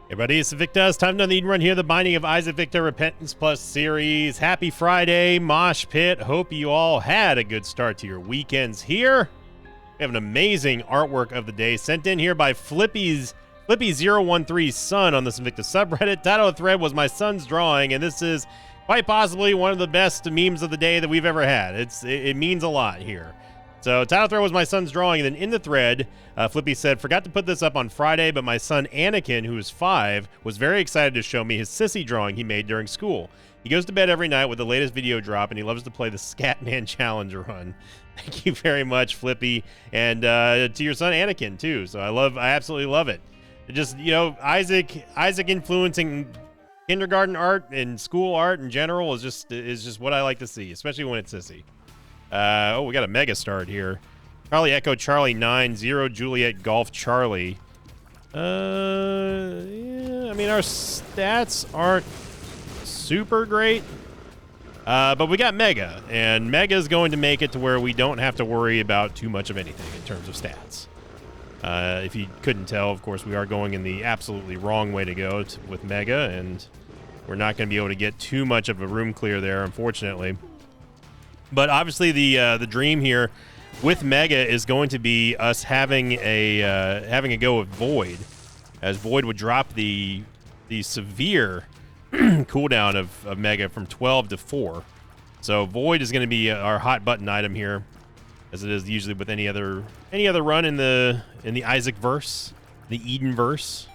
Hey buddy, it's Victor. It's time to Eden Run here, the Binding of Isaac Victor Repentance Plus series. Happy Friday, Mosh Pit. Hope you all had a good start to your weekends here. We have an amazing artwork of the day sent in here by Flippy013's son on this Invictus subreddit. Title of the thread was my son's drawing, and this is quite possibly one of the best memes of the day that we've ever had. It means a lot here. So title thread was my son's drawing, and then in the thread, Flippy said, forgot to put this up on Friday, but my son Anakin, who is 5, was very excited to show me his sissy drawing he made during school. He goes to bed every night with the latest video drop, and he loves to play the Scatman Challenge run. Thank you very much, Flippy, and to your son Anakin too. So I absolutely love it. Just, you know, Isaac influencing kindergarten art and school art in general is just what I like to see, especially when it's sissy. Oh, we got a mega start here. Charlie Echo Charlie 9 0 Juliet Golf Charlie. Yeah, I mean, our stats aren't super great, but we got mega, and mega is going to make it to where we don't have to worry about too much of anything in terms of stats. If you couldn't tell, of course, we are going in the absolutely wrong way to go with mega, and we're not going to be able to get too much of a room clear there, unfortunately. But obviously, the dream here with Mega is going to be us having a go with Void, as Void would drop the severe cooldown of Mega from 12 to 4. So Void is going to be our hot button item here, as it is usually with any other run in the Isaac verse, the Eden verse.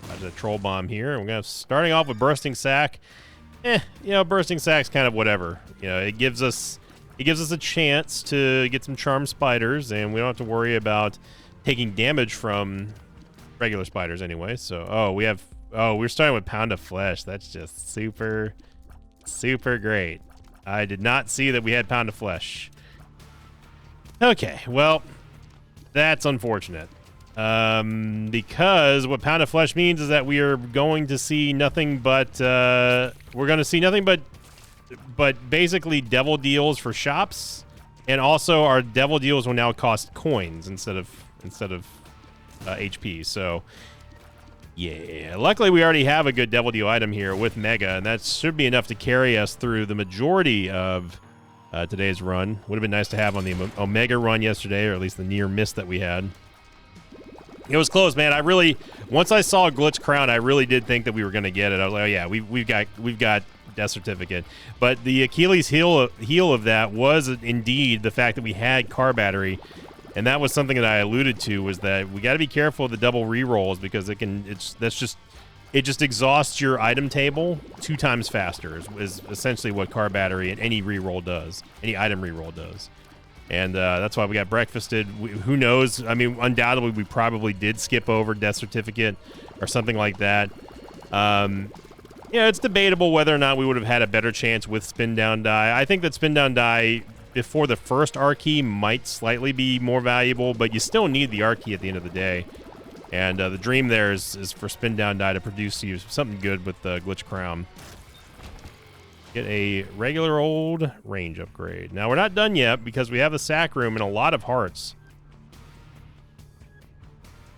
There's a troll bomb here. We're gonna starting off with Bursting Sack. You know, Bursting Sack's kind of whatever. You know, it gives us a chance to get some charm spiders, and we don't have to worry about taking damage from regular spiders anyway. So, we're starting with Pound of Flesh. That's just super, super great. I did not see that we had Pound of Flesh. Okay, well, that's unfortunate. Because what Pound of Flesh means is that we are going to see nothing but basically devil deals for shops, and also our devil deals will now cost coins instead of HP. So yeah, luckily we already have a good devil deal item here with Mega, and that should be enough to carry us through the majority of today's run. Would have been nice to have on the Omega run yesterday, or at least the near miss that we had. It was close, man. Once I saw Glitch Crown, I really did think that we were going to get it. I was like, oh yeah, we've got Death Certificate. But the Achilles heel of that was indeed the fact that we had Car Battery, and that was something that I alluded to, was that we got to be careful of the double rerolls, because it just exhausts your item table 2 times faster. Is essentially what Car Battery and any reroll does, any item reroll does. And that's why we got breakfasted. Who knows? I mean, undoubtedly, we probably did skip over Death Certificate or something like that. Yeah, it's debatable whether or not we would have had a better chance with Spin Down Die. I think that Spin Down Die before the first R key might slightly be more valuable, but you still need the R key at the end of the day. And the dream there is for Spin Down Die to produce you something good with the Glitch Crown. Get a regular old range upgrade. Now, we're not done yet, because we have the sack room and a lot of hearts.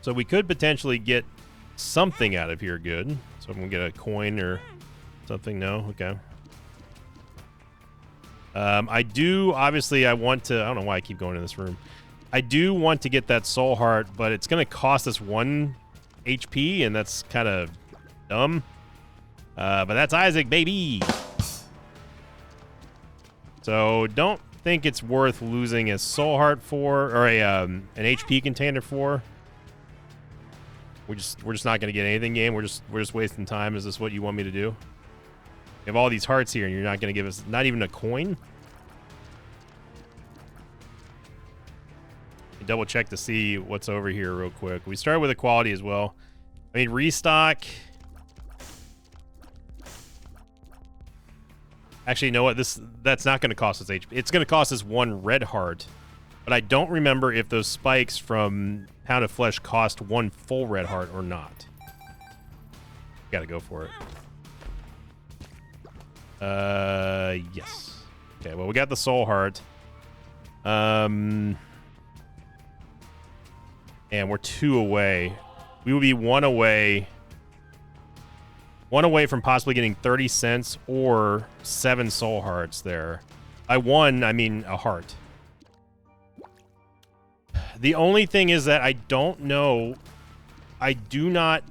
So we could potentially get something out of here good. So I'm going to get a coin or something. No? Okay. I want to... I don't know why I keep going in this room. I do want to get that soul heart, but it's going to cost us 1 HP, and that's kind of dumb. But that's Isaac, baby! So don't think it's worth losing a soul heart for, or an HP container for. We're just not gonna get anything, game. We're just wasting time. Is this what you want me to do? You have all these hearts here, and you're not gonna give us not even a coin? Double check to see what's over here real quick. We started with equality as well. I mean, restock. Actually, you know what? That's not going to cost us HP. It's going to cost us 1 red heart, but I don't remember if those spikes from Pound of Flesh cost 1 full red heart or not. Got to go for it. Yes. Okay. Well, we got the soul heart. And we're 2 away. we would be one away from possibly getting 30 cents or 7 soul hearts there. By one, I mean a heart. The only thing is that I don't know. I do not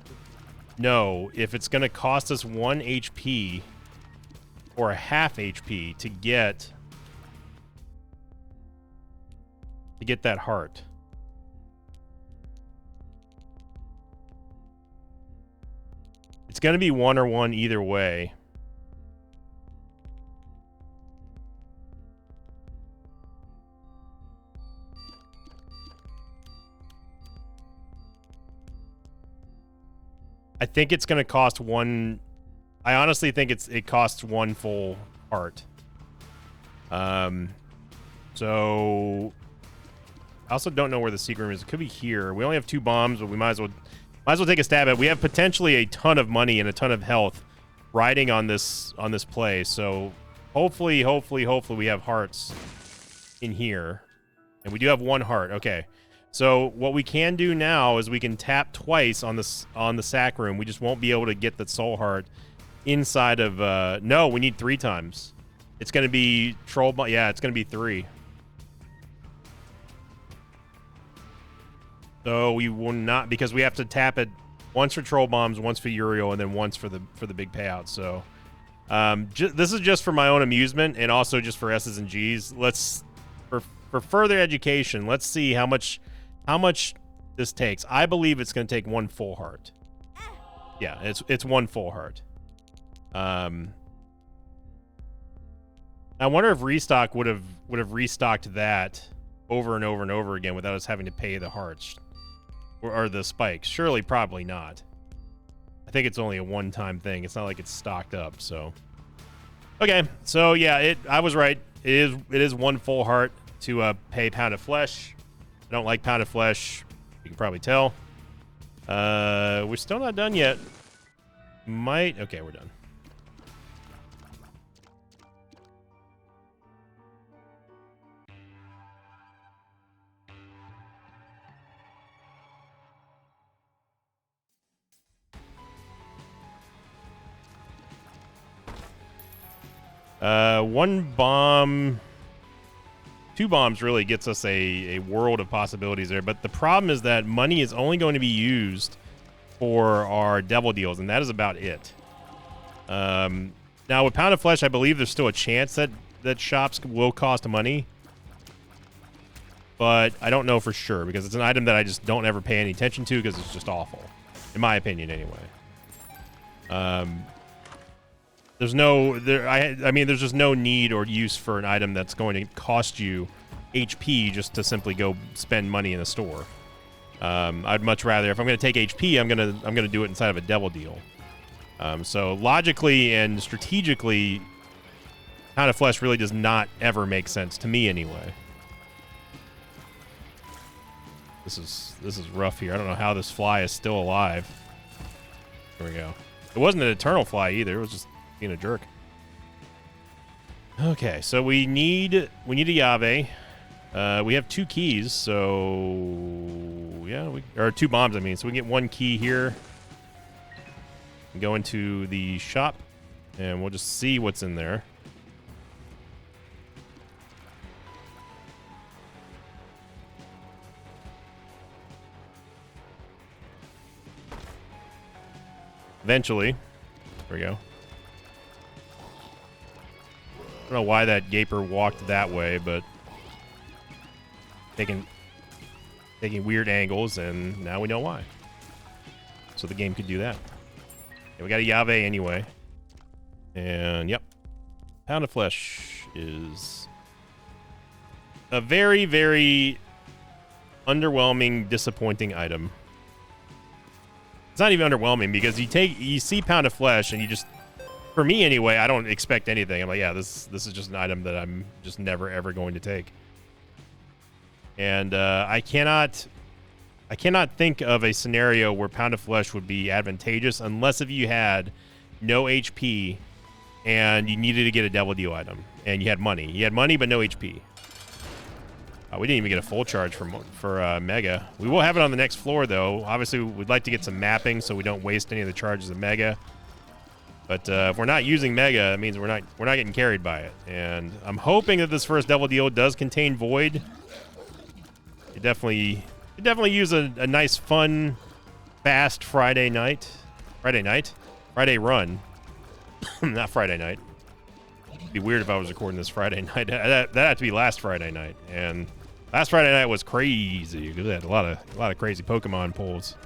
know if it's going to cost us 1 HP or a half HP to get that heart. It's going to be 1 or 1 either way. I think it's going to cost 1. I honestly think it costs 1 full heart. So I also don't know where the secret room is. It could be here. We only have 2 bombs, but we might as well take a stab at it. We have potentially a ton of money and a ton of health riding on this play. So hopefully we have hearts in here. And we do have 1 heart. Okay. So what we can do now is we can tap twice on the sack room. We just won't be able to get the soul heart inside of no, we need 3 times. It's going to be troll, yeah, it's going to be 3. So we will not, because we have to tap it once for troll bombs, once for Uriel, and then once for the big payout. So this is just for my own amusement and also just for S's and G's. Let's for further education, let's see how much this takes. I believe it's going to take 1 full heart. Yeah, it's 1 full heart. I wonder if restock would have restocked that over and over and over again without us having to pay the hearts or the spikes. Surely, probably not. I think it's only a one-time thing. It's not like it's stocked up. So, okay. So yeah, I was right. It is 1 full heart to pay Pound of Flesh. I don't like Pound of Flesh. You can probably tell. We're still not done yet. Okay, we're done. One bomb, 2 bombs really gets us a world of possibilities there. But the problem is that money is only going to be used for our devil deals, and that is about it. Now with Pound of Flesh, I believe there's still a chance that shops will cost money, but I don't know for sure because it's an item that I just don't ever pay any attention to because it's just awful, in my opinion, anyway. There's there's just no need or use for an item that's going to cost you HP just to simply go spend money in a store. I'd much rather, if I'm going to take HP, I'm gonna do it inside of a devil deal. So logically and strategically, Pound of Flesh really does not ever make sense to me anyway. This is rough here. I don't know how this fly is still alive. Here we go. It wasn't an eternal fly either. It was just being a jerk. Okay, so we need a Yave. We have 2 keys, so yeah, or 2 bombs. I mean, so we can get 1 key here. Go into the shop, and we'll just see what's in there. Eventually, there we go. I don't know why that Gaper walked that way, but taking weird angles, and now we know why. So the game could do that. Okay, we got a Yave anyway. And yep. Pound of Flesh is a very, very underwhelming, disappointing item. It's not even underwhelming because you see Pound of Flesh and you just, for me anyway, I don't expect anything. I'm like, yeah, this is just an item that I'm just never ever going to take. And I cannot think of a scenario where Pound of Flesh would be advantageous unless if you had no HP and you needed to get a devil deal item and you had money. You had money but no HP. We didn't even get a full charge for Mega. We will have it on the next floor, though. Obviously, we'd like to get some mapping so we don't waste any of the charges of Mega. But if we're not using Mega, it means we're not getting carried by it. And I'm hoping that this first Devil Deal does contain Void. It definitely use a nice, fun, fast Friday run. Not Friday night. It'd be weird if I was recording this Friday night. That'd have to be last Friday night. And last Friday night was crazy. We had a lot of crazy Pokemon pulls.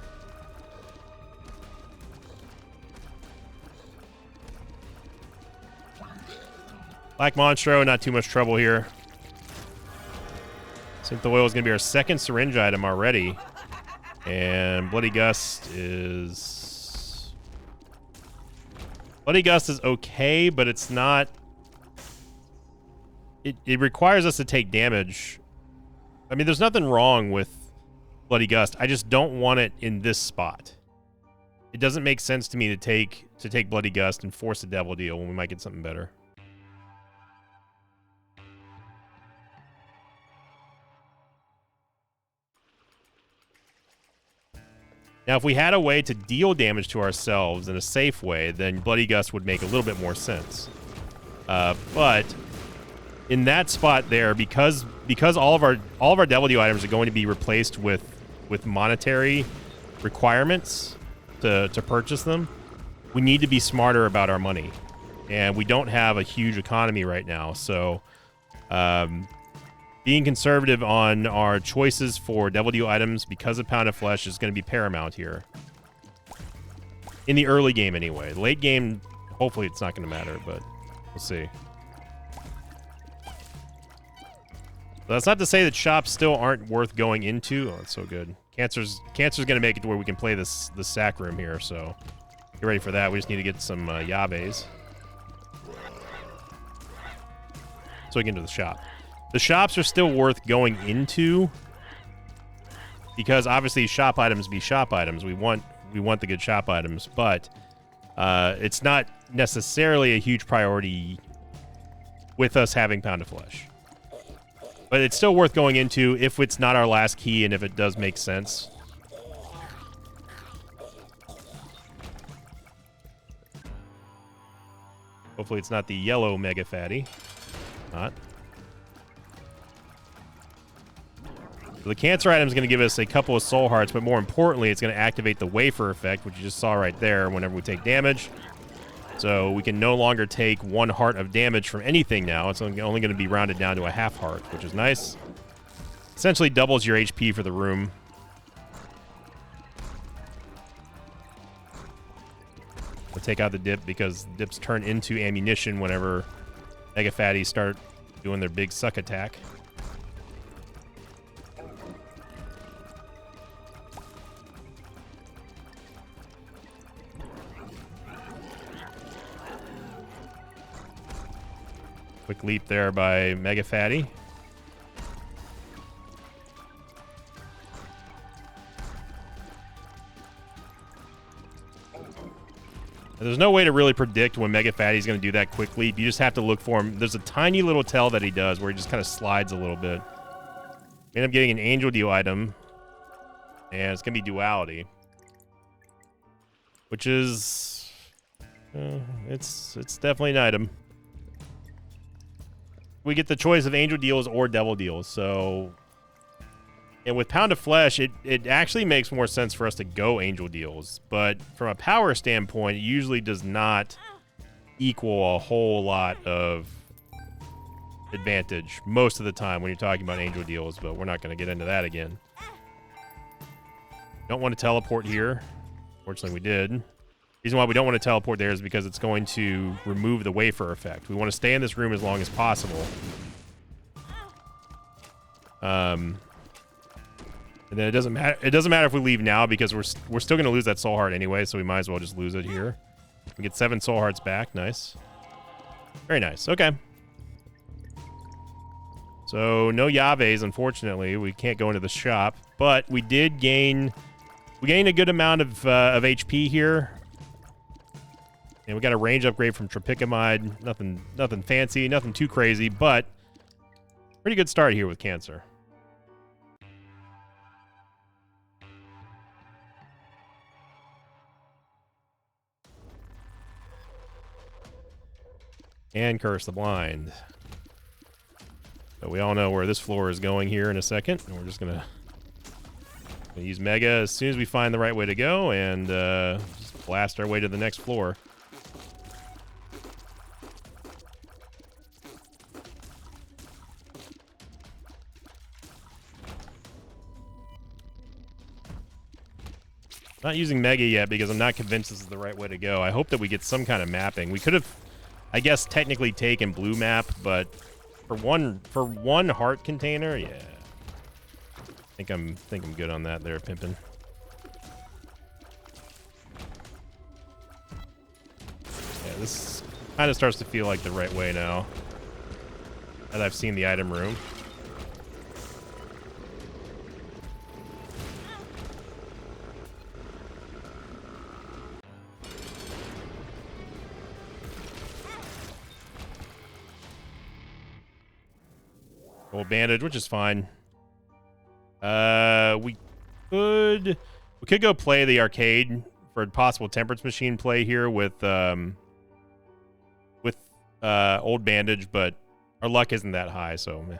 Black Monstro, not too much trouble here. Synth Oil is going to be our second syringe item already. And Bloody Gust is... Bloody Gust is okay, but it's not... It requires us to take damage. I mean, there's nothing wrong with Bloody Gust. I just don't want it in this spot. It doesn't make sense to me to take Bloody Gust and force a Devil Deal when we might get something better. Now, if we had a way to deal damage to ourselves in a safe way, then Bloody Gust would make a little bit more sense. But in that spot there, because all of our Devil Deal items are going to be replaced with monetary requirements to purchase them, we need to be smarter about our money, and we don't have a huge economy right now. So, being conservative on our choices for Devil Deal items because of Pound of Flesh is going to be paramount here. In the early game, anyway. Late game, hopefully it's not going to matter, but we'll see. That's not to say that shops still aren't worth going into. Oh, it's so good. Cancer's going to make it to where we can play this sack room here, so get ready for that. We just need to get some Yaves. So we can get into the shop. The shops are still worth going into because obviously shop items be shop items. We want the good shop items, but it's not necessarily a huge priority with us having Pound of Flesh. But it's still worth going into if it's not our last key and if it does make sense. Hopefully it's not the yellow Mega Fatty. Not. So the Cancer item is going to give us a couple of Soul Hearts, but more importantly, it's going to activate the Wafer effect, which you just saw right there whenever we take damage. So we can no longer take 1 heart of damage from anything now. It's only going to be rounded down to a half heart, which is nice. Essentially doubles your HP for the room. We'll take out the dip because dips turn into ammunition whenever Mega Fatties start doing their big suck attack. Quick leap there by Mega Fatty. There's no way to really predict when Mega Fatty's going to do that quick leap. You just have to look for him. There's a tiny little tell that he does where he just kind of slides a little bit. We end up getting an Angel Deal item, and it's going to be Duality, which is it's definitely an item. We get the choice of Angel Deals or Devil Deals. So, and with Pound of Flesh, it actually makes more sense for us to go Angel Deals. But from a power standpoint, it usually does not equal a whole lot of advantage most of the time when you're talking about Angel Deals. But we're not going to get into that again. Don't want to teleport here. Fortunately, we did. The reason why we don't want to teleport there is because it's going to remove the wafer effect. We want to stay in this room as long as possible. And then it doesn't matter. It doesn't matter if we leave now because we're still going to lose that soul heart anyway. So we might as well just lose it here. We get 7 soul hearts back. Nice. Very nice. Okay. So no Yaves, unfortunately. We can't go into the shop, but we did gain. We gained a good amount of HP here. And we got a range upgrade from Tropicamide. Nothing fancy, nothing too crazy, but pretty good start here with Cancer. And Curse the Blind. So we all know where this floor is going here in a second. And we're just going to use Mega as soon as we find the right way to go and just blast our way to the next floor. Not using Mega yet because I'm not convinced this is the right way to go. I hope that we get some kind of mapping. We could have, I guess, technically taken blue map, but for one heart container, yeah. I think I'm good on that there, Pimpin'. Yeah, this kind of starts to feel like the right way now that I've seen the item room. Old bandage, which is fine. We could go play the arcade for a possible temperance machine play here with old bandage, but our luck isn't that high, so meh.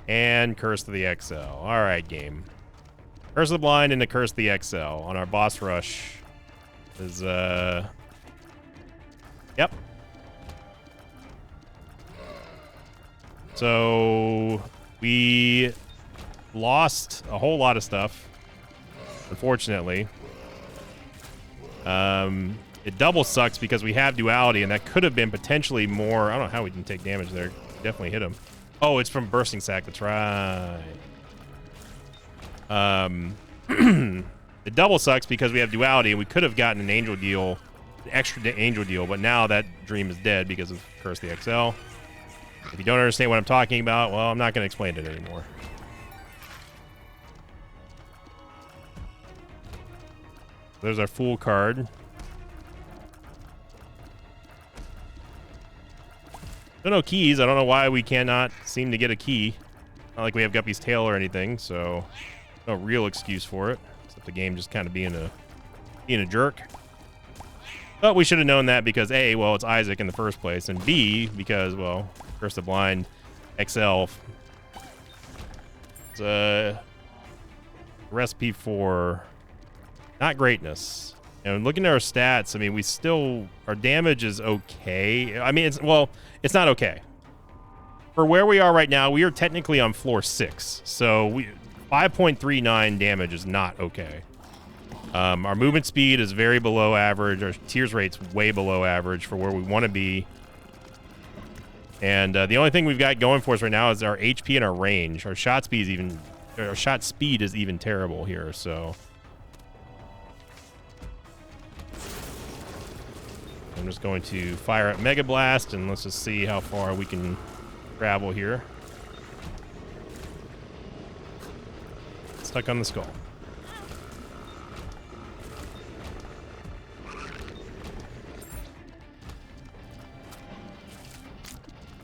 And Curse of the XL. All right, game. Curse of the Blind into Curse of the XL on our boss rush is, yep. So, we lost a whole lot of stuff, unfortunately. It double sucks because we have duality, and that could have been potentially more. I don't know how we didn't take damage there. Definitely hit him. Oh, it's from Bursting Sack. That's right. It double sucks because we have duality, and we could have gotten an angel deal, an extra angel deal, but now that dream is dead because of Curse the XL. If you don't understand what I'm talking about, well, I'm not going to explain it anymore. There's our Fool card. No keys. I don't know why we cannot seem to get a key. Not like we have Guppy's tail or anything, so no real excuse for it. Except the game just kind of being a jerk. But we should have known that because A, well, it's Isaac in the first place, and B, because, well, Curse the Blind XL. It's a recipe for not greatness. And looking at our stats, I mean, we still, our damage is okay. I mean, it's not okay. For where we are right now, we are technically on floor 6. So 5.39 damage is not okay. Our movement speed is very below average. Our tears rate's way below average for where we want to be. And the only thing we've got going for us right now is our HP and our range. Our shot speed is even terrible here, so I'm just going to fire up Mega Blast, and let's just see how far we can travel here. Stuck on the skull.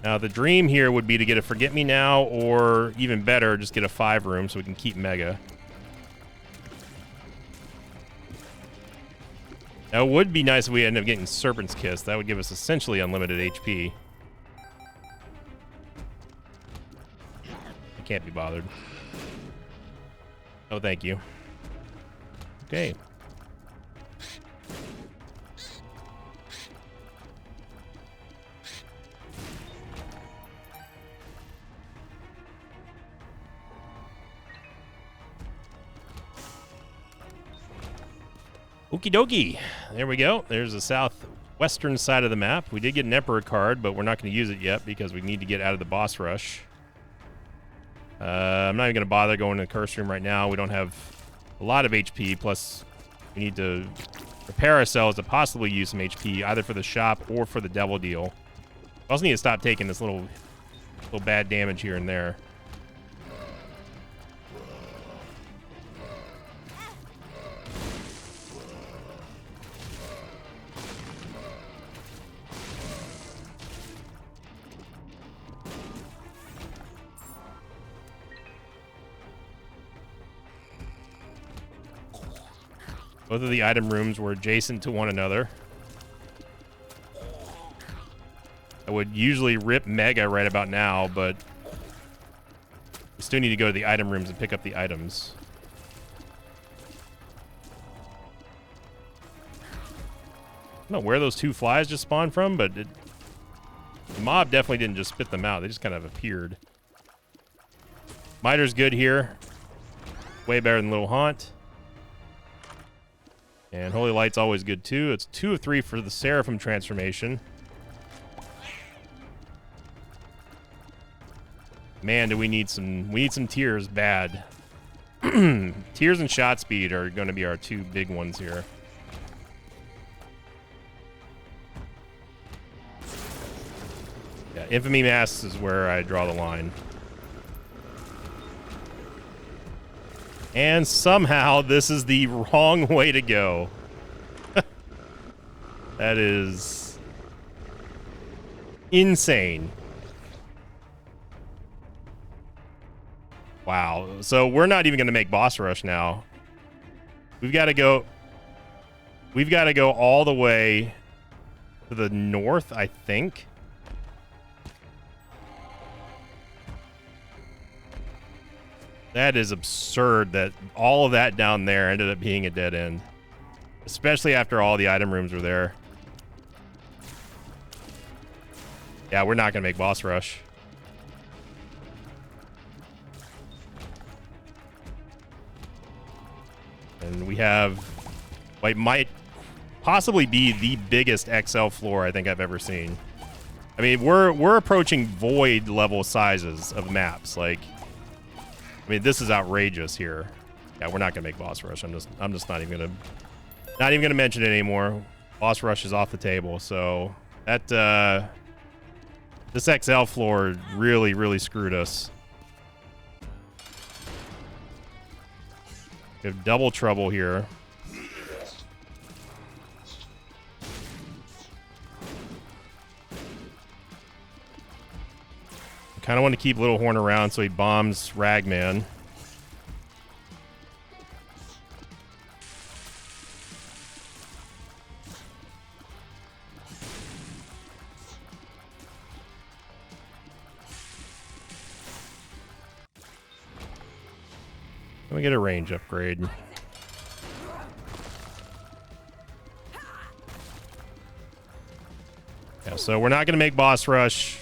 Now, the dream here would be to get a Forget Me Now, or even better, just get a 5 room so we can keep Mega. Now, it would be nice if we ended up getting Serpent's Kiss. That would give us essentially unlimited HP. I can't be bothered. Oh, thank you. Okay. Okie dokie. There we go. There's the southwestern side of the map. We did get an Emperor card, but we're not going to use it yet because we need to get out of the boss rush. I'm not even going to bother going to the curse room right now. We don't have a lot of HP, plus we need to prepare ourselves to possibly use some HP, either for the shop or for the devil deal. We also need to stop taking this little bad damage here and there. Both of the item rooms were adjacent to one another. I would usually rip Mega right about now, but we still need to go to the item rooms and pick up the items. I don't know where those two flies just spawned from, but the mob definitely didn't just spit them out. They just kind of appeared. Miter's good here. Way better than Little Haunt. And Holy Light's always good too. It's 2 of 3 for the Seraphim transformation. Man, do we need some tears bad. Tears and shot speed are going to be our 2 big ones here. Yeah, Infamy Masks is where I draw the line. And somehow this is the wrong way to go. That is insane. Wow. So we're not even going to make boss rush now. We've got to go all the way to the north, I think. That is absurd that all of that down there ended up being a dead end. Especially after all the item rooms were there. Yeah, we're not going to make boss rush. And we have what might possibly be the biggest XL floor I think I've ever seen. I mean, we're approaching void level sizes of maps. Like, I mean, this is outrageous here. Yeah, we're not gonna make boss rush. I'm just not even gonna mention it anymore. Boss rush is off the table. So that this XL floor really screwed us. We have double trouble here. Kind of want to keep Little Horn around so he bombs Ragman. Let me get a range upgrade. Yeah, so we're not going to make boss rush.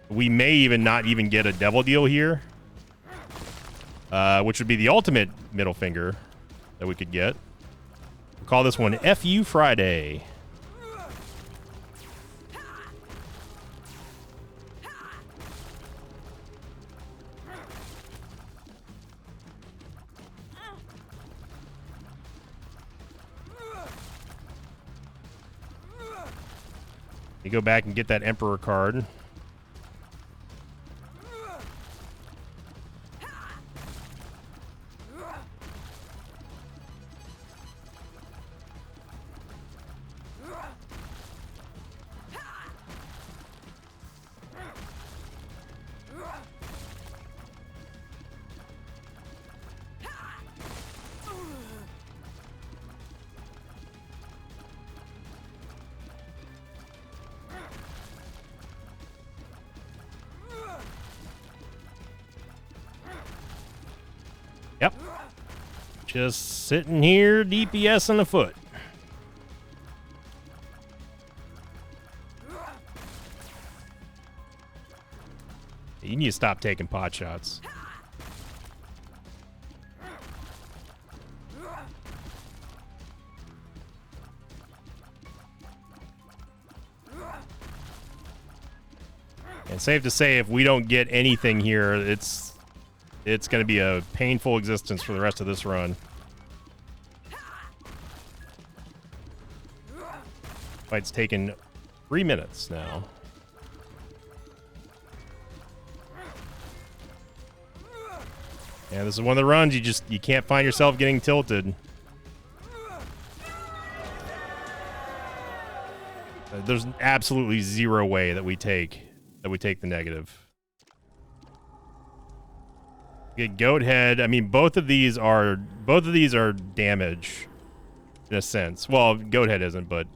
We may even not even get a devil deal here, which would be the ultimate middle finger that we could get. We'll call this one FU Friday. You go back and get that Emperor card. Yep. Just sitting here, DPS on the foot. You need to stop taking pot shots. And safe to say, if we don't get anything here, it's going to be a painful existence for the rest of this run. Fight's taken 3 minutes now. Yeah, this is one of the runs you can't find yourself getting tilted. There's absolutely zero way that we take the negative. Get Goat Head. I mean, both of these are damage. in a sense. Well, Goathead isn't, but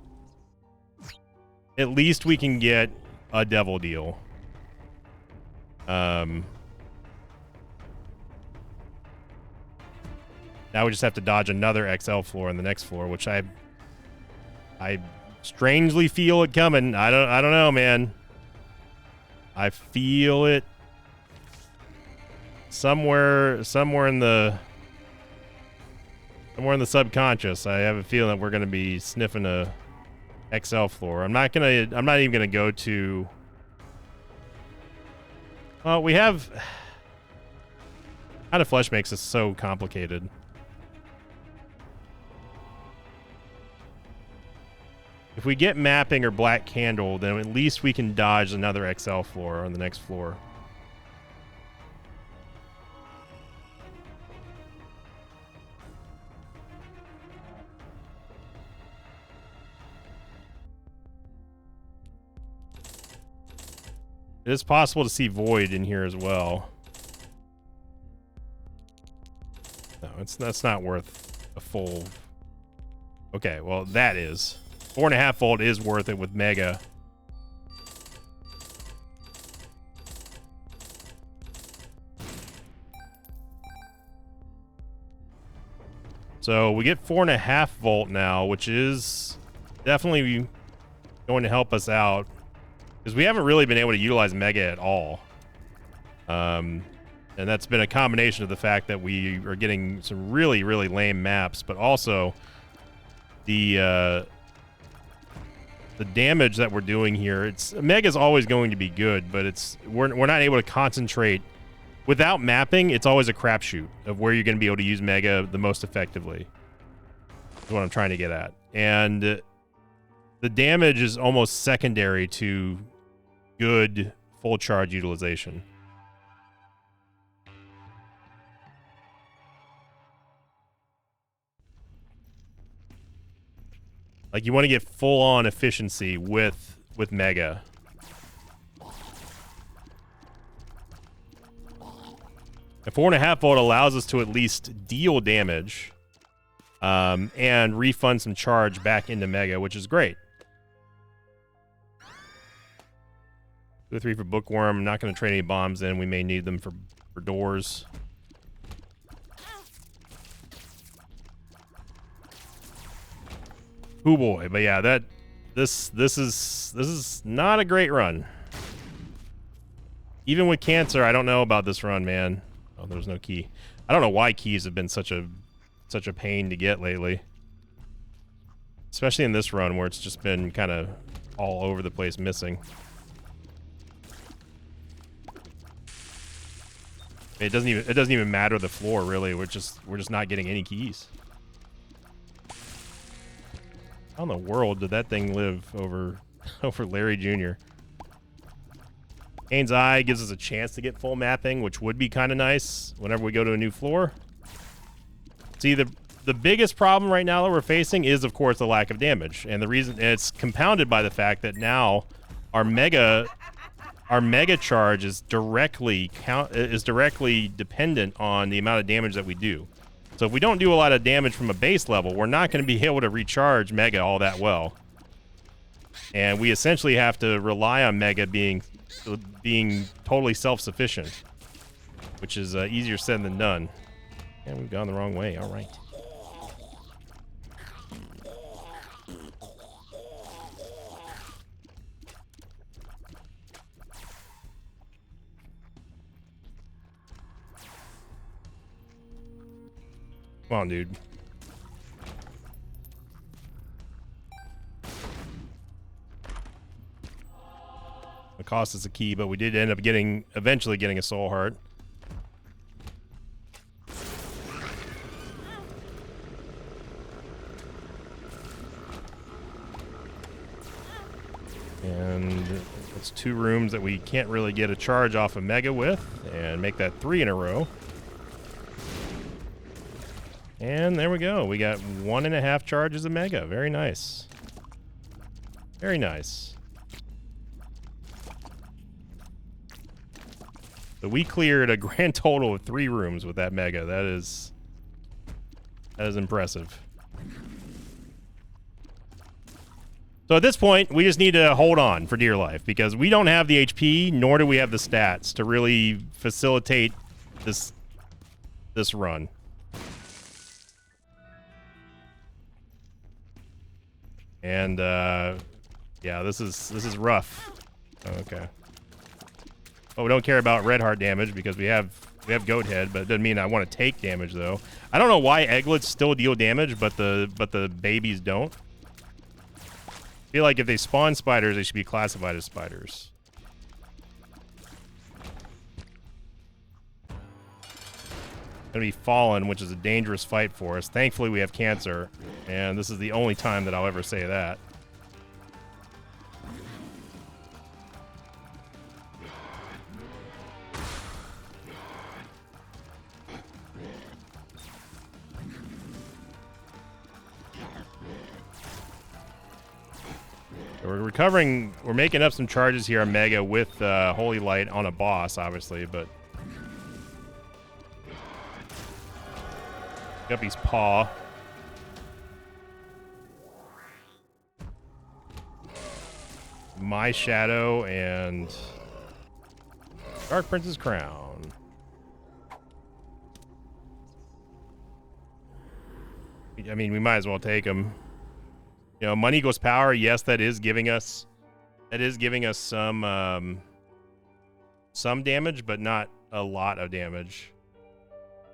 at least we can get a devil deal. Now we just have to dodge another XL floor on the next floor, which I strangely feel it coming. I don't know, man. I feel it somewhere in the subconscious. I have a feeling that we're going to be sniffing a XL floor. I'm not even going to go to. Well, we have. How to Flesh makes this so complicated. If we get mapping or Black Candle, then at least we can dodge another XL floor on the next floor. It is possible to see Void in here as well. No, that's not worth a full. Okay, well that is 4.5 volt is worth it with Mega. So we get 4.5 volt now, which is definitely going to help us out because we haven't really been able to utilize Mega at all. And that's been a combination of the fact that we are getting some really, really lame maps, but also the damage that we're doing here. Mega's always going to be good, but we're not able to concentrate. Without mapping, it's always a crapshoot of where you're going to be able to use Mega the most effectively. That's what I'm trying to get at. And the damage is almost secondary to good full charge utilization. Like, you want to get full-on efficiency with Mega. A 4.5 volt allows us to at least deal damage and refund some charge back into Mega, which is great. 2 or 3 for Bookworm. I'm not going to trade any bombs in. We may need them for doors. Oh boy, but yeah, this is not a great run. Even with cancer, I don't know about this run, man. Oh, there's no key. I don't know why keys have been such a pain to get lately. Especially in this run where it's just been kind of all over the place missing. It doesn't even matter the floor really. We're just not getting any keys. How in the world did that thing live over Larry Jr.? Kane's Eye gives us a chance to get full mapping, which would be kind of nice whenever we go to a new floor. See, the biggest problem right now that we're facing is, of course, the lack of damage. And the reason it's compounded by the fact that now our mega charge is directly dependent on the amount of damage that we do. So if we don't do a lot of damage from a base level, we're not going to be able to recharge Mega all that well. And we essentially have to rely on Mega being totally self-sufficient, which is easier said than done. And we've gone the wrong way. All right. Come on, dude. It cost us a key, but we did end up eventually getting a soul heart. And it's 2 rooms that we can't really get a charge off of Mega with, and make that 3 in a row. And there we go. We got 1.5 charges of Mega. Very nice. Very nice. So we cleared a grand total of 3 rooms with that Mega. That is impressive. So at this point, we just need to hold on for dear life because we don't have the HP, nor do we have the stats to really facilitate this run. And yeah, this is rough. Okay. Oh, we don't care about red heart damage because we have goat head, but it doesn't mean I want to take damage though. I don't know why egglets still deal damage, but the babies don't. I feel like if they spawn spiders, they should be classified as spiders. Gonna be Fallen, which is a dangerous fight for us. Thankfully, we have cancer, and this is the only time that I'll ever say that. We're recovering. We're making up some charges here on Mega with Holy Light on a boss, obviously, but Guppy's paw. My Shadow and Dark Prince's Crown. I mean, we might as well take them. You know, money equals power. Yes, that is giving us some damage, but not a lot of damage.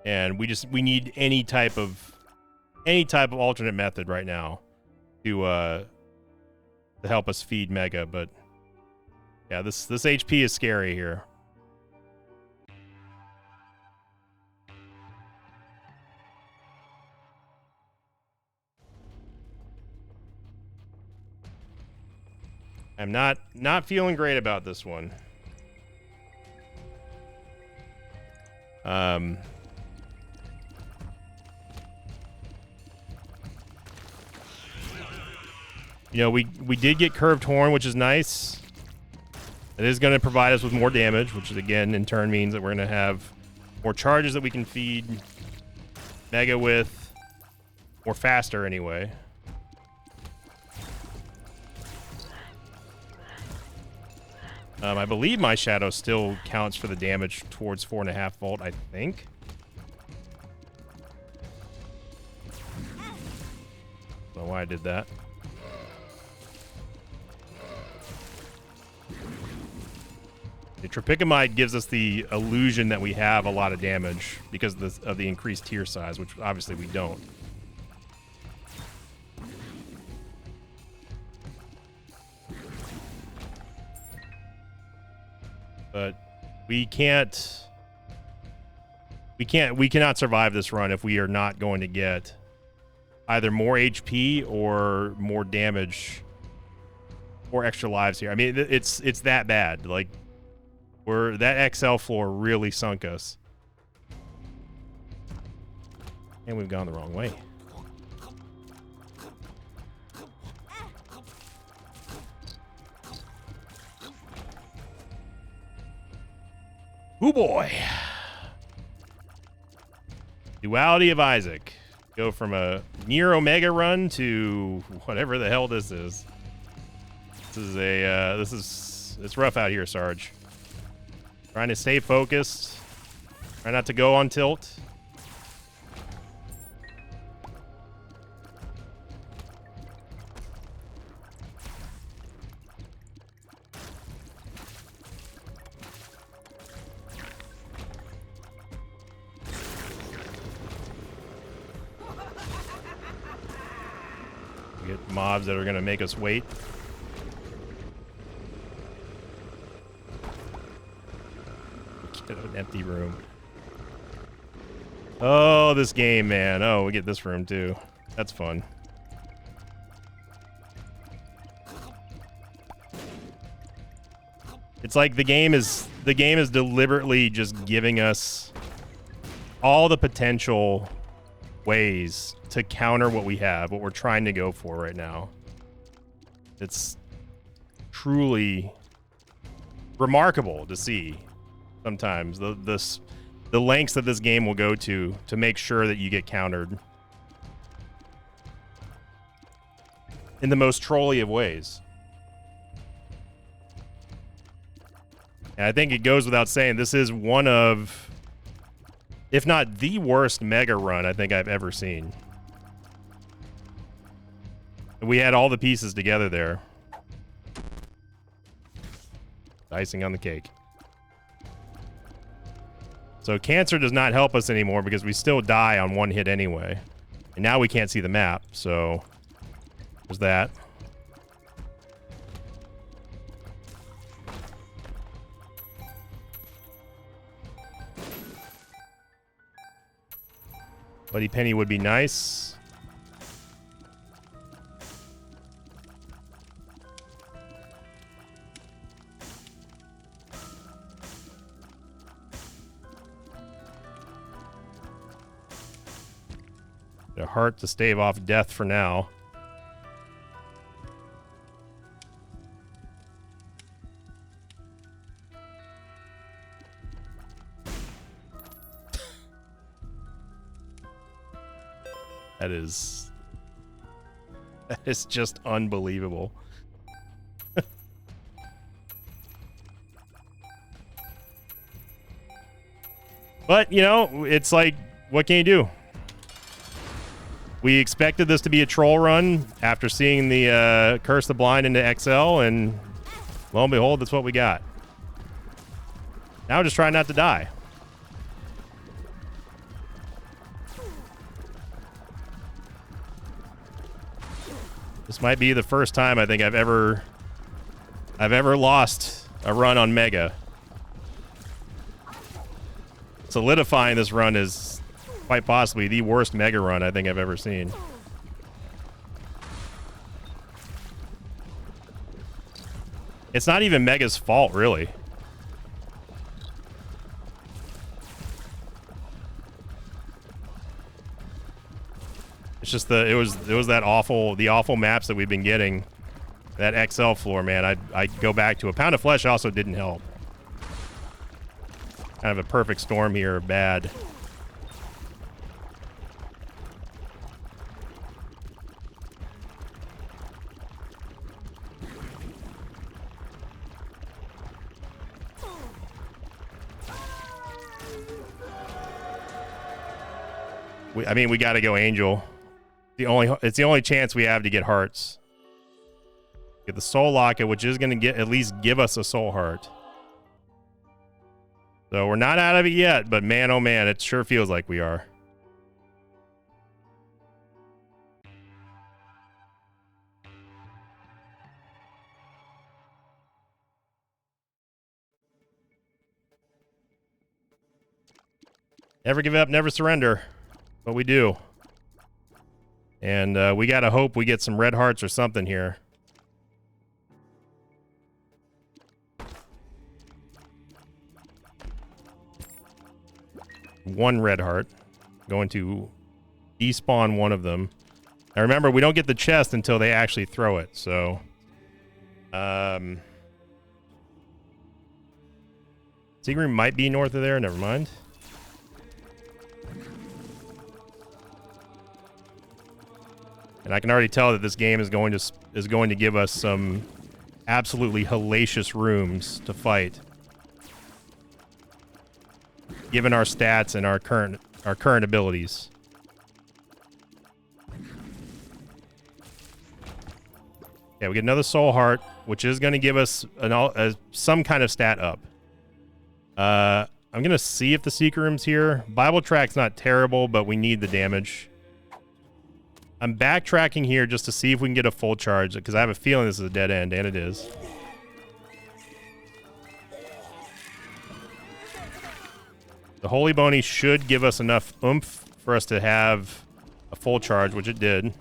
And we need any type of alternate method right now to help us feed Mega. But yeah, this HP is scary here. I'm not feeling great about this one. You know, we did get Curved Horn, which is nice. It is going to provide us with more damage, which again in turn means that we're going to have more charges that we can feed Mega with, or faster anyway. I believe my Shadow still counts for the damage towards 4.5 volt, I think. Don't know why I did that. The Tropicamide gives us the illusion that we have a lot of damage because of the increased tier size, which obviously we don't. But we cannot survive this run if we are not going to get either more HP or more damage or extra lives here. I mean, it's that bad. Like, that XL floor really sunk us. And we've gone the wrong way. Ooh boy. Duality of Isaac. Go from a near Omega run to whatever the hell this is. It's rough out here, Sarge. Trying to stay focused. Try not to go on tilt. We get mobs that are going to make us wait. Get an empty room. Oh, this game, man. Oh, we get this room too. That's fun. It's like the game is deliberately just giving us all the potential ways to counter what we have, what we're trying to go for right now. It's truly remarkable to see sometimes the lengths that this game will go to make sure that you get countered. in the most trolly of ways. And I think it goes without saying, this is one of, if not the worst Mega run I think I've ever seen. We had all the pieces together there. Icing on the cake. So cancer does not help us anymore because we still die on one hit anyway. And now we can't see the map, so there's that. Bloody Penny would be nice. A heart to stave off death for now. That is just unbelievable. But, you know, it's like, what can you do? We expected this to be a troll run after seeing the Curse the Blind into XL, and lo and behold, that's what we got. Now just try not to die. This might be the first time I think I've ever lost a run on Mega. Solidifying this run is quite possibly the worst Mega run I think I've ever seen. It's not even Mega's fault, really. It's just it was that awful maps that we've been getting. That XL floor, man. I go back to a Pound of Flesh also didn't help. Kind of a perfect storm here of bad. I mean, we got to go Angel. It's the only chance we have to get hearts. Get the Soul Locket, which is going to at least give us a Soul Heart. So we're not out of it yet, but man, oh man, it sure feels like we are. Never give up, never surrender. But we do. And we gotta hope we get some red hearts or something here. One red heart. Going to despawn one of them. Now remember, we don't get the chest until they actually throw it, so... Secret room might be north of there, never mind. And I can already tell that this game is going to give us some absolutely hellacious rooms to fight, given our stats and our current abilities. Yeah, we get another Soul Heart, which is going to give us some kind of stat up. I'm going to see if the secret room's here. Bible Track's not terrible, but we need the damage. I'm backtracking here just to see if we can get a full charge, because I have a feeling this is a dead end, and it is. The Holy Bony should give us enough oomph for us to have a full charge, which it did.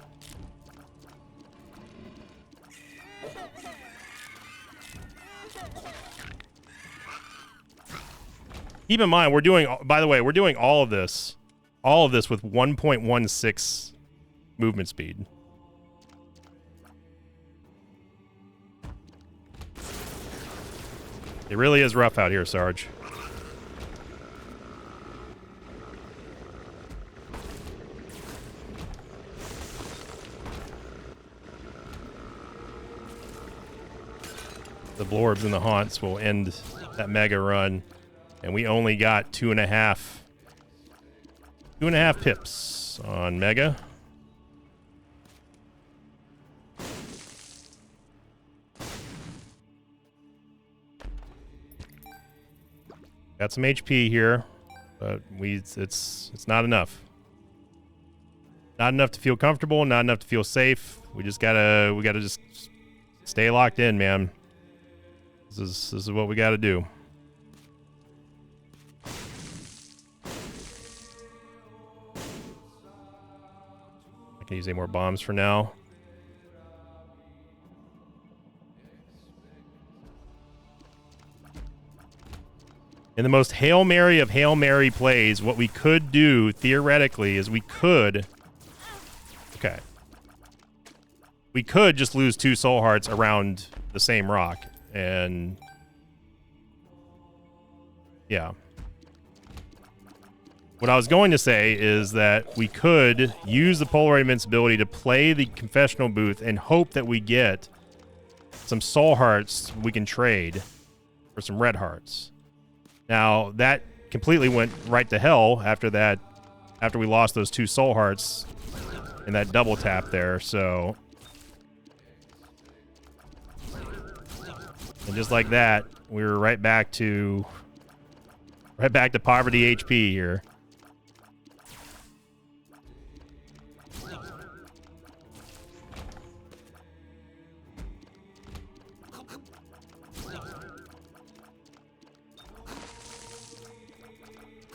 Keep in mind, by the way, we're doing all of this with 1.16 movement speed. It really is rough out here, Sarge. the Blorbs and the Haunts will end that mega run. And we only got 2.5 pips on mega. Got some HP here, but it's not enough. Not enough to feel comfortable, not enough to feel safe. We gotta just stay locked in, man. This is what we gotta do. I can use any more bombs for now. In the most Hail Mary of Hail Mary plays, what we could do, theoretically, is we could just lose 2 soul hearts around the same rock, and yeah. What I was going to say is that we could use the Polaroid Invincibility to play the Confessional Booth and hope that we get some soul hearts we can trade for some red hearts. Now, that completely went right to hell after that, after we lost those 2 soul hearts in that double tap there, so... And just like that, we were right back to poverty HP here.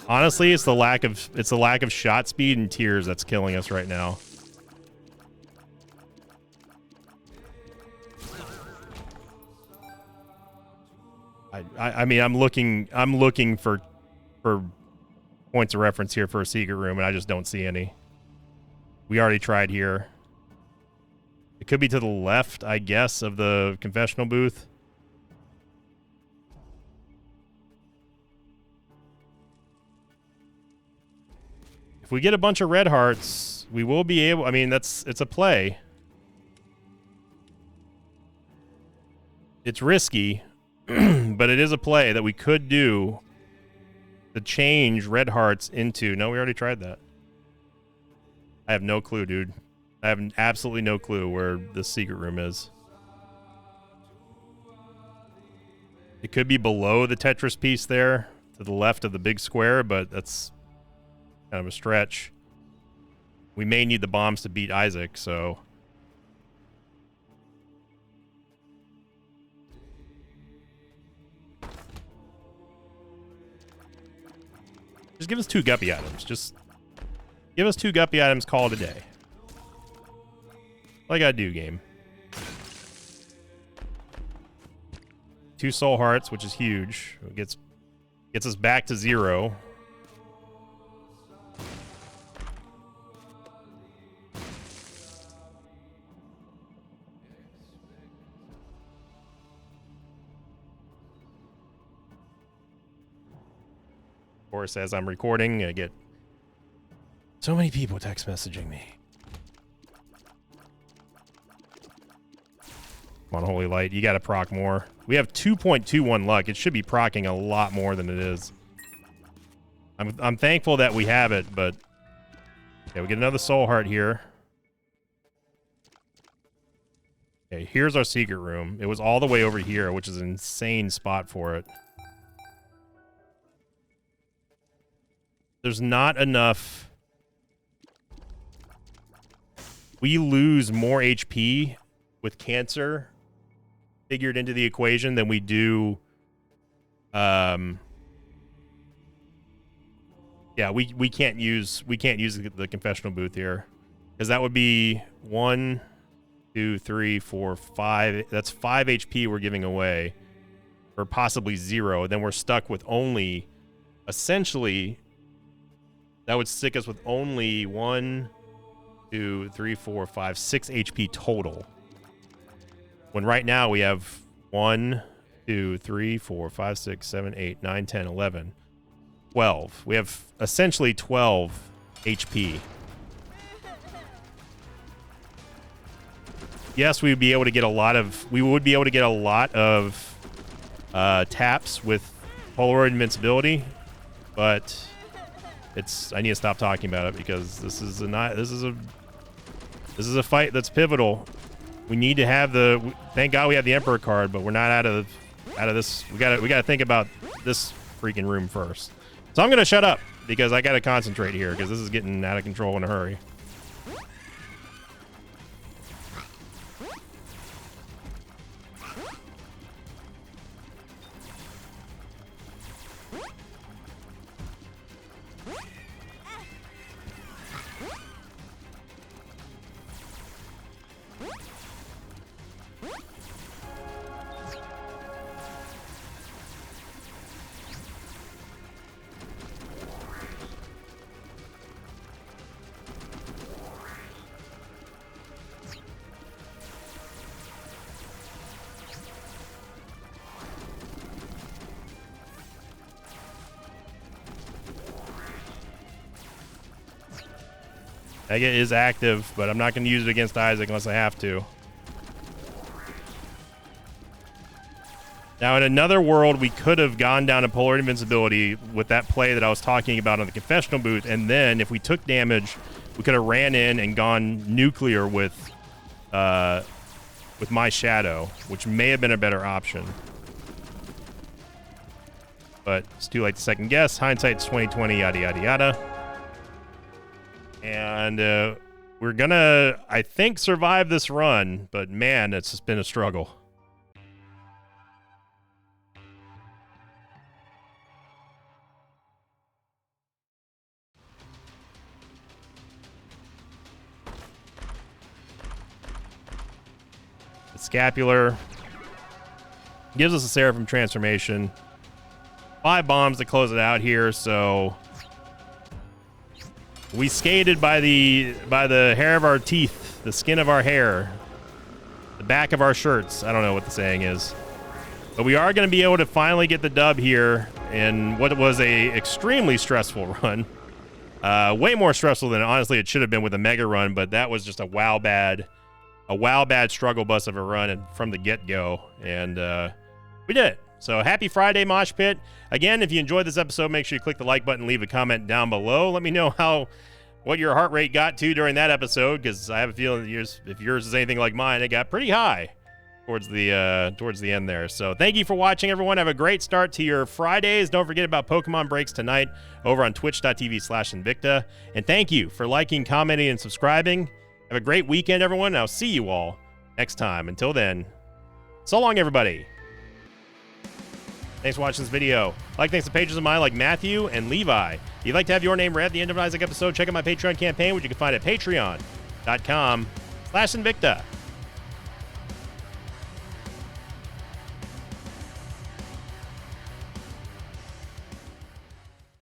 Honestly, it's the lack of shot speed and tears that's killing us right now. I mean, I'm looking for points of reference here for a secret room, and I just don't see any. We already tried here. It could be to the left, I guess, of the confessional booth. If we get a bunch of red hearts, we will be able... I mean, it's a play. It's risky, but it is a play that we could do to change red hearts into... No, we already tried that. I have no clue, dude. I have absolutely no clue where the secret room is. It could be below the Tetris piece there, to the left of the big square, but that's... kind of a stretch. We may need the bombs to beat Isaac, so... Just give us 2 guppy items. Just give us 2 guppy items, call it a day. All I gotta do, game. 2 soul hearts, which is huge. It gets us back to 0. Of course, as I'm recording, I get so many people text messaging me. Come on, Holy Light, you gotta proc more. We have 2.21 luck. It should be procking a lot more than it is. I'm thankful that we have it, but... Okay, we get another soul heart here. Okay, here's our secret room. It was all the way over here, which is an insane spot for it. There's not enough... We lose more HP with cancer figured into the equation than we do... Yeah, we can't use the confessional booth here. Because that would be 1, 2, 3, 4, 5. That's 5 HP we're giving away. Or possibly 0. Then we're stuck with only... Essentially... That would stick us with only 1, 2, 3, 4, 5, 6 HP total. When right now we have 1, 2, 3, 4, 5, 6, 7, 8, 9, 10, 11, 12. We have essentially 12 HP. Yes, we would be able to get a lot of taps with Polaroid invincibility, but I need to stop talking about it because this is a fight that's pivotal. We need to have thank God we have the Emperor card, but we're not out of this. We gotta think about this freaking room first. So I'm gonna shut up because I gotta concentrate here because this is getting out of control in a hurry. Ega is active, but I'm not going to use it against Isaac unless I have to. Now, in another world, we could have gone down to Polar Invincibility with that play that I was talking about on the confessional booth, and then if we took damage, we could have ran in and gone nuclear with my Shadow, which may have been a better option. But it's too late to second guess. Hindsight's 20/20, yada yada yada. And we're gonna, I think, survive this run, but man, it's just been a struggle. The Scapular gives us a Seraphim transformation. 5 bombs to close it out here, so we skated by the hair of our teeth, the skin of our hair, the back of our shirts. I don't know what the saying is. But we are going to be able to finally get the dub here in what was a extremely stressful run. Way more stressful than honestly it should have been with a mega run, but that was just a wow bad struggle bus of a run from the get-go. And we did it. So happy Friday, Mosh Pit. Again, if you enjoyed this episode, make sure you click the like button, leave a comment down below. Let me know what your heart rate got to during that episode, because I have a feeling that if yours is anything like mine, it got pretty high towards the end there. So thank you for watching, everyone. Have a great start to your Fridays. Don't forget about Pokemon Breaks tonight over on twitch.tv/Invicta. And thank you for liking, commenting, and subscribing. Have a great weekend, everyone. And I'll see you all next time. Until then, so long, everybody. Thanks for watching this video. Thanks to pages of mine like Matthew and Levi. If you'd like to have your name read at the end of an Isaac episode, check out my Patreon campaign, which you can find at patreon.com/Invicta.